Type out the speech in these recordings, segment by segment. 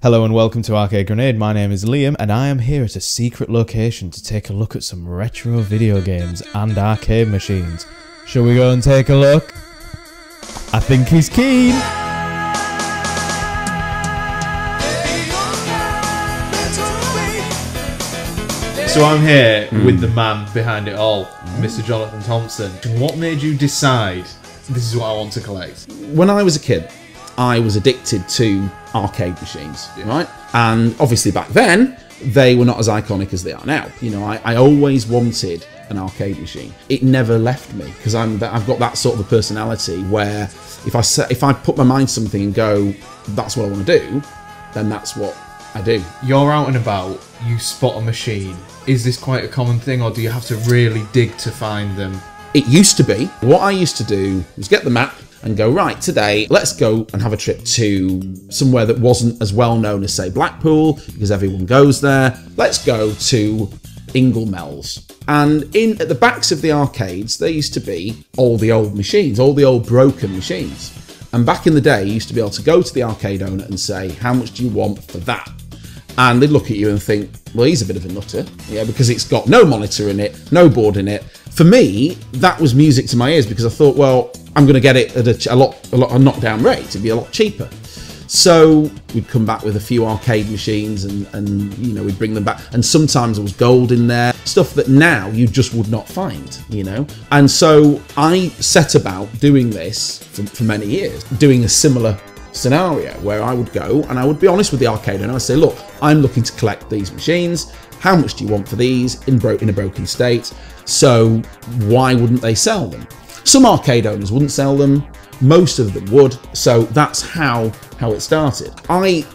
Hello and welcome to Arcade Grenade. My name is Liam and I am here at a secret location to take a look at some retro video games and arcade machines. Shall we go and take a look? I think he's keen! So I'm here with the man behind it all, Mr. Jonathtan Thompson. What made you decide this is what I want to collect? When I was a kid, I was addicted to arcade machines, right? And obviously back then, they were not as iconic as they are now. You know, I always wanted an arcade machine. It never left me because I've got that sort of a personality where if I put my mind to something and go, that's what I want to do, then that's what I do. You're out and about, you spot a machine. Is this quite a common thing or do you have to really dig to find them? It used to be. What I used to do was get the map and go, right, today, let's go and have a trip to somewhere that wasn't as well known as, say, Blackpool, because everyone goes there. Let's go to Inglemells. And at the backs of the arcades, there used to be all the old machines, all the old broken machines. And back in the day, you used to be able to go to the arcade owner and say, how much do you want for that? And they'd look at you and think, well, he's a bit of a nutter, yeah, because it's got no monitor in it, no board in it. For me, that was music to my ears because I thought, well, I'm going to get it at a knockdown rate. It'd be a lot cheaper. So we'd come back with a few arcade machines and you know, we'd bring them back. And sometimes there was gold in there, stuff that now you just would not find, you know. And so I set about doing this for many years, doing a similar scenario where I would go and I would be honest with the arcade and I'd say, look, I'm looking to collect these machines. How much do you want for these in a broken state? So why wouldn't they sell them? Some arcade owners wouldn't sell them, most of them would, so that's how it started. I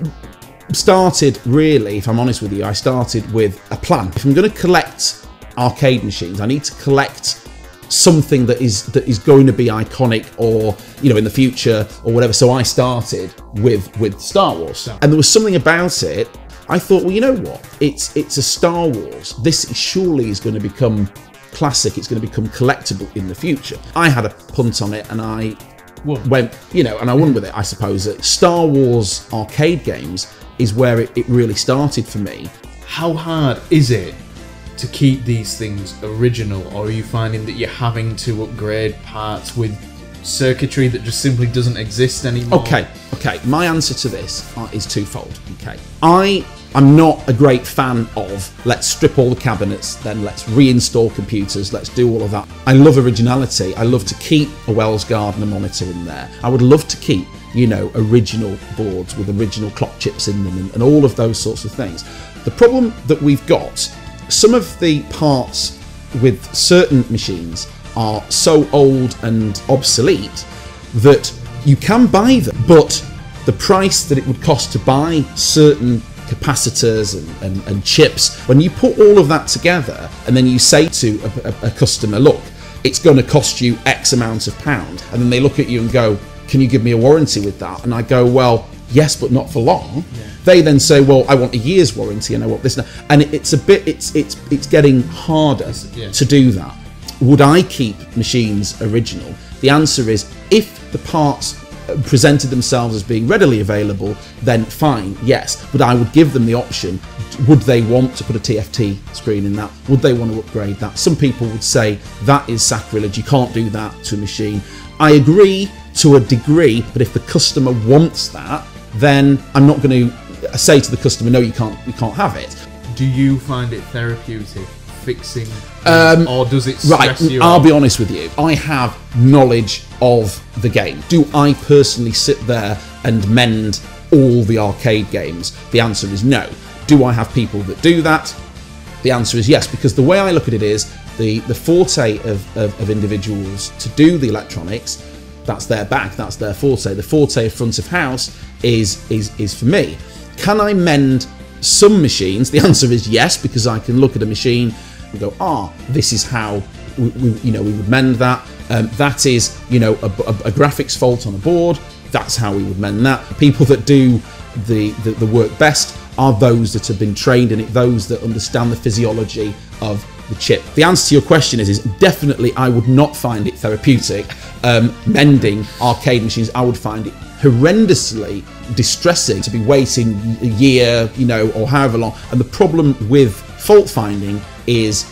started really, if I'm honest with you, I started with a plan. If I'm going to collect arcade machines, I need to collect something that is going to be iconic or, you know, in the future or whatever. So I started with Star Wars. And there was something about it, I thought, well, you know what? It's a Star Wars. This surely is going to become classic. It's going to become collectible in the future. I had a punt on it and I went, you know, and I won with it, I suppose. Star Wars arcade games is where it really started for me. How hard is it to keep these things original, or are you finding that you're having to upgrade parts with circuitry that just simply doesn't exist anymore? Okay. My answer to this is twofold. Okay, I'm not a great fan of let's strip all the cabinets, then let's reinstall computers, let's do all of that. I love originality. I love to keep a Wells Gardner monitor in there. I would love to keep, you know, original boards with original clock chips in them and all of those sorts of things. The problem that we've got, some of the parts with certain machines are so old and obsolete that you can buy them, but the price that it would cost to buy certain capacitors and chips, when you put all of that together and then you say to a customer, look, it's going to cost you X amount of pound, and then they look at you and go, can you give me a warranty with that? And I go, well, yes, but not for long. Yeah. They then say, well, I want a year's warranty and I want this now. And it's getting harder to do that. Would I keep machines original? The answer is, if the parts presented themselves as being readily available, then fine, yes. But I would give them the option. Would they want to put a TFT screen in that? Would they want to upgrade that? Some people would say that is sacrilege. You can't do that to a machine. I agree to a degree, but if the customer wants that, then I'm not going to say to the customer, no, you can't have it. Do you find it therapeutic fixing things, or does it stress you out? I'll be honest with you. I have knowledge of the game. Do I personally sit there and mend all the arcade games? The answer is no. Do I have people that do that? The answer is yes, because the way I look at it is the forte of individuals to do the electronics, that's their bag, that's their forte. The forte of front of house is for me. Can I mend some machines? The answer is yes, because I can look at a machine and go, this is how we would mend that. That is, you know, a graphics fault on a board. That's how we would mend that. People that do the work best are those that have been trained in it, those that understand the physiology of the chip. The answer to your question is definitely I would not find it therapeutic. Mending arcade machines, I would find it horrendously distressing to be waiting a year, you know, or however long. And the problem with fault finding is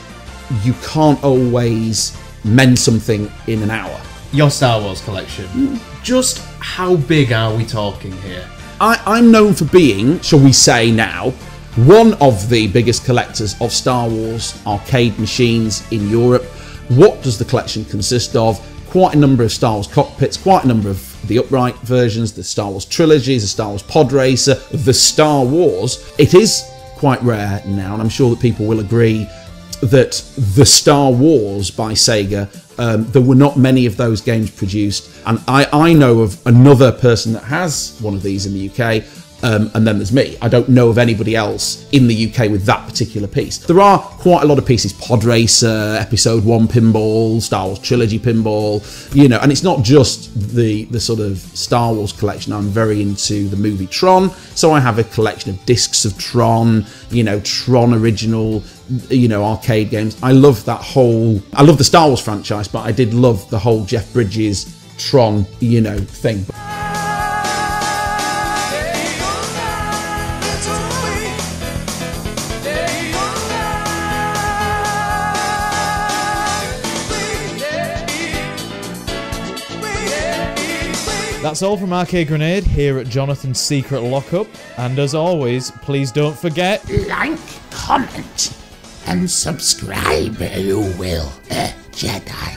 you can't always mend something in an hour. Your Star Wars collection, just how big are we talking here? I'm known for being, shall we say now, one of the biggest collectors of Star Wars arcade machines in Europe. What does the collection consist of? Quite a number of Star Wars cockpits, quite a number of the upright versions, the Star Wars trilogies, the Star Wars Pod Racer, the Star Wars. It is quite rare now, and I'm sure that people will agree that the Star Wars by Sega, there were not many of those games produced. And I know of another person that has one of these in the UK, and then there's me. I don't know of anybody else in the UK with that particular piece. There are quite a lot of pieces: Pod Racer, Episode 1 pinball, Star Wars Trilogy pinball, you know, and it's not just the sort of Star Wars collection. I'm very into the movie Tron, so I have a collection of discs of Tron, you know, Tron original, you know, arcade games. I love that whole, I love the Star Wars franchise, but I did love the whole Jeff Bridges Tron, you know, thing. That's all from Arcade Grenade here at Jonathtan's Secret Lockup, and as always, please don't forget... Like, comment, and subscribe, you will, Jedi.